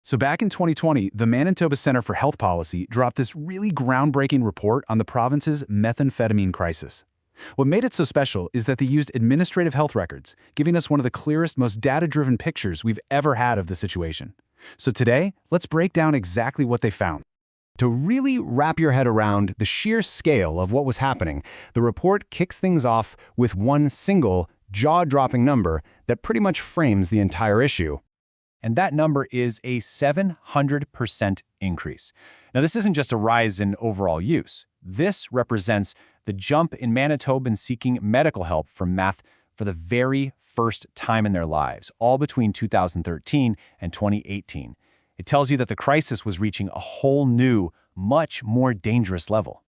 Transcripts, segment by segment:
So back in 2020, the Manitoba Center for Health Policy dropped this really groundbreaking report on the province's methamphetamine crisis. What made it so special is that they used administrative health records, giving us one of the clearest, most data-driven pictures we've ever had of the situation. So today, let's break down exactly what they found. To really wrap your head around the sheer scale of what was happening, the report kicks things off with one single, jaw-dropping number that pretty much frames the entire issue. And that number is a 700% increase. Now, this isn't just a rise in overall use. This represents the jump in Manitobans seeking medical help from meth for the very first time in their lives, all between 2013 and 2018. It tells you that the crisis was reaching a whole new, much more dangerous level.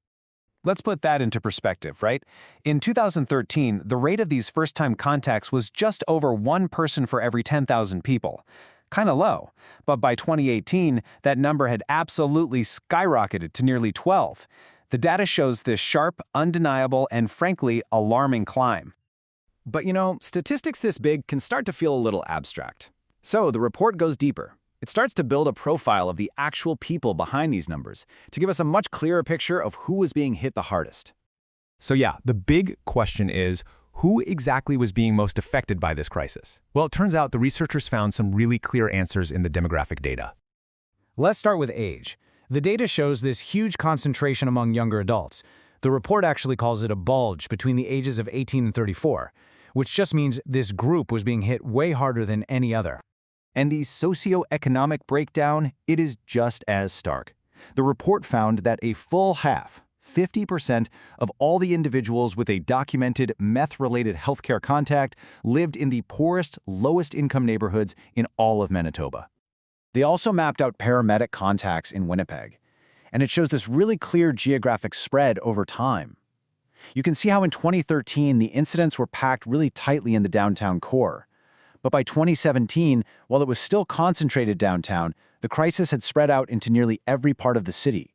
Let's put that into perspective, right? In 2013, the rate of these first-time contacts was just over 1 person for every 10,000 people. Kind of low, but by 2018, that number had absolutely skyrocketed to nearly 12. The data shows this sharp, undeniable, and frankly, alarming climb. But statistics this big can start to feel a little abstract. So the report goes deeper. It starts to build a profile of the actual people behind these numbers to give us a much clearer picture of who was being hit the hardest. So yeah, the big question is, who exactly was being most affected by this crisis? Well, it turns out the researchers found some really clear answers in the demographic data. Let's start with age. The data shows this huge concentration among younger adults. The report actually calls it a bulge between the ages of 18 and 34, which just means this group was being hit way harder than any other. And the socioeconomic breakdown, it is just as stark. The report found that a full half, 50% of all the individuals with a documented meth-related healthcare contact lived in the poorest, lowest-income neighborhoods in all of Manitoba. They also mapped out paramedic contacts in Winnipeg, and it shows this really clear geographic spread over time. You can see how in 2013 the incidents were packed really tightly in the downtown core. But by 2017, while it was still concentrated downtown, the crisis had spread out into nearly every part of the city.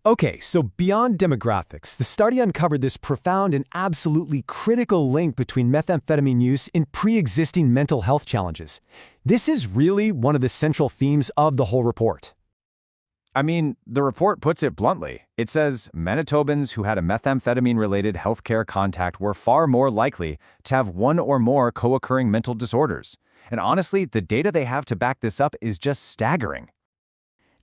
Okay, so beyond demographics, the study uncovered this profound and absolutely critical link between methamphetamine use and pre-existing mental health challenges. This is really one of the central themes of the whole report. I mean, the report puts it bluntly. It says Manitobans who had a methamphetamine-related healthcare contact were far more likely to have one or more co-occurring mental disorders. And honestly, the data they have to back this up is just staggering.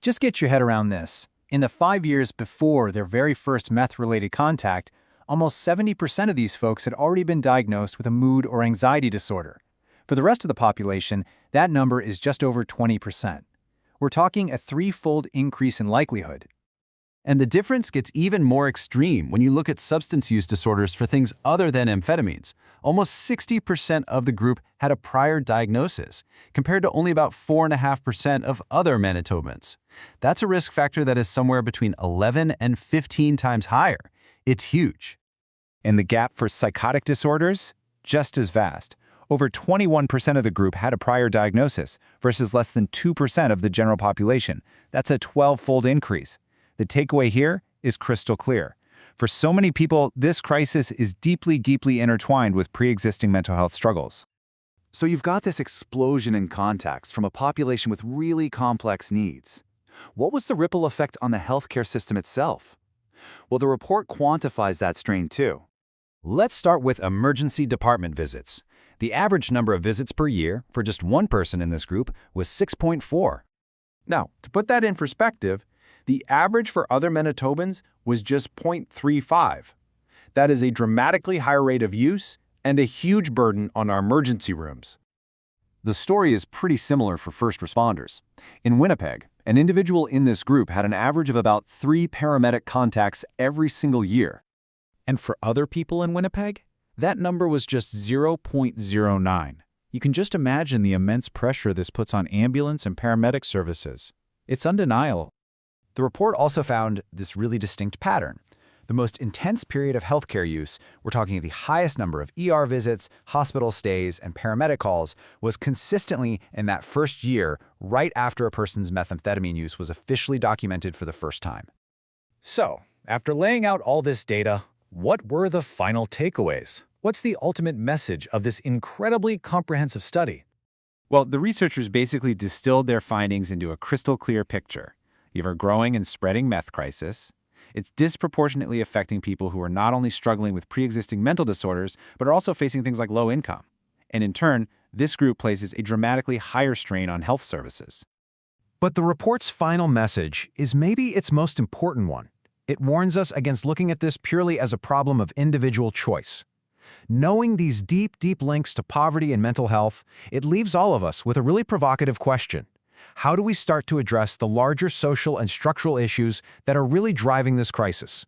Just get your head around this. In the 5 years before their very first meth-related contact, almost 70% of these folks had already been diagnosed with a mood or anxiety disorder. For the rest of the population, that number is just over 20%. We're talking a 3-fold increase in likelihood. And the difference gets even more extreme when you look at substance use disorders for things other than amphetamines. Almost 60% of the group had a prior diagnosis, compared to only about 4.5% of other Manitobans. That's a risk factor that is somewhere between 11 and 15 times higher. It's huge. And the gap for psychotic disorders? Just as vast. Over 21% of the group had a prior diagnosis, versus less than 2% of the general population. That's a 12-fold increase. The takeaway here is crystal clear. For so many people, this crisis is deeply, deeply intertwined with pre-existing mental health struggles. So you've got this explosion in contacts from a population with really complex needs. What was the ripple effect on the healthcare system itself? Well, the report quantifies that strain too. Let's start with emergency department visits. The average number of visits per year for just one person in this group was 6.4. Now, to put that in perspective, the average for other Manitobans was just 0.35. That is a dramatically higher rate of use and a huge burden on our emergency rooms. The story is pretty similar for first responders. In Winnipeg, an individual in this group had an average of about 3 paramedic contacts every single year. And for other people in Winnipeg, that number was just 0.09. You can just imagine the immense pressure this puts on ambulance and paramedic services. It's undeniable. The report also found this really distinct pattern. The most intense period of healthcare use, we're talking the highest number of ER visits, hospital stays, and paramedic calls, was consistently in that first year, right after a person's methamphetamine use was officially documented for the first time. So, after laying out all this data, what were the final takeaways? What's the ultimate message of this incredibly comprehensive study? Well, the researchers basically distilled their findings into a crystal clear picture. You have a growing and spreading meth crisis. It's disproportionately affecting people who are not only struggling with pre-existing mental disorders, but are also facing things like low income. And in turn, this group places a dramatically higher strain on health services. But the report's final message is maybe its most important one. It warns us against looking at this purely as a problem of individual choice. Knowing these deep, deep links to poverty and mental health, it leaves all of us with a really provocative question. How do we start to address the larger social and structural issues that are really driving this crisis?